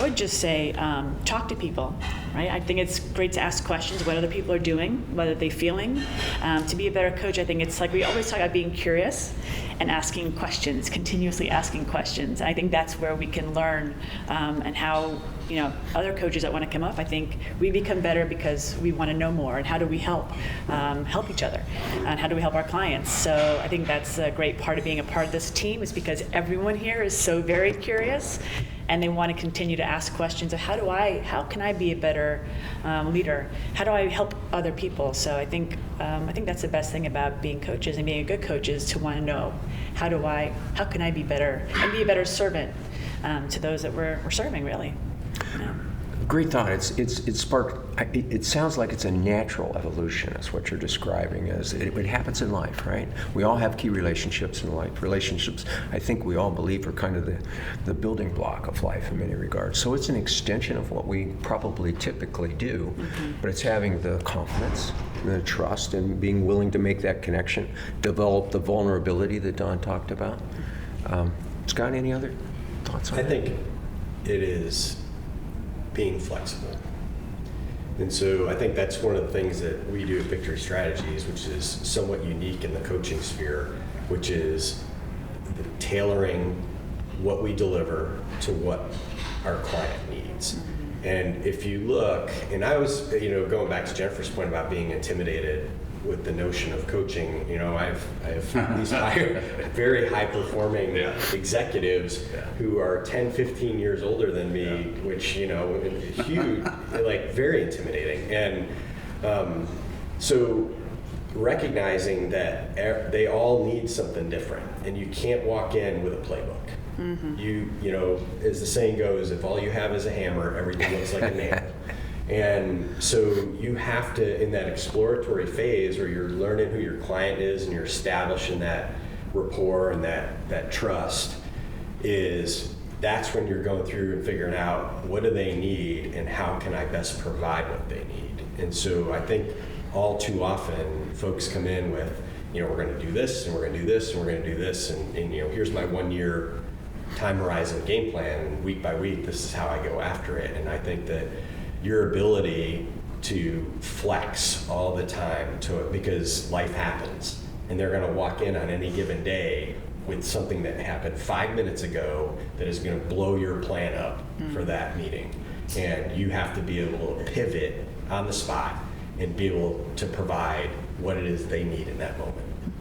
would just say talk to people, right? I think it's great to ask questions, what other people are doing, what are they feeling. To be a better coach, I think it's like we always talk about being curious and asking questions, continuously asking questions. And I think that's where we can learn and how, other coaches that want to come up, I think we become better because we want to know more. And how do we help each other? And how do we help our clients? So I think that's a great part of being a part of this team, is because everyone here is so very curious and they want to continue to ask questions of how can I be a better leader? How do I help other people? So I think that's the best thing about being coaches and being a good coach, is to want to know how can I be better and be a better servant to those that we're serving, really. Great thought. It's sparked. It sounds like it's a natural evolution. Is what you're describing. It happens in life, right? We all have key relationships in life. Relationships, I think we all believe, are kind of the building block of life in many regards. So it's an extension of what we probably typically do, but it's having the confidence, the trust, and being willing to make that connection, develop the vulnerability that Don talked about. Scott, any other thoughts on that? I think it is being flexible. And so I think that's one of the things that we do at Victory Strategies, which is somewhat unique in the coaching sphere, which is the tailoring what we deliver to what our client needs. And if you look, and I was, going back to Jennifer's point about being intimidated with the notion of coaching, I have these very high performing executives who are 10, 15 years older than me, which, huge, like very intimidating. And so recognizing that they all need something different, and you can't walk in with a playbook. You as the saying goes, if all you have is a hammer, everything looks like a nail. And so you have to, in that exploratory phase where you're learning who your client is and you're establishing that rapport and that trust, that's when you're going through and figuring out what do they need and how can I best provide what they need. And so I think all too often folks come in with, we're going to do this and we're going to do this and we're going to do this, and here's my 1 year time horizon game plan, and week by week this is how I go after it. And I think that your ability to flex all the time because life happens, and they're going to walk in on any given day with something that happened 5 minutes ago that is going to blow your plan up for that meeting. And you have to be able to pivot on the spot and be able to provide what it is they need in that moment.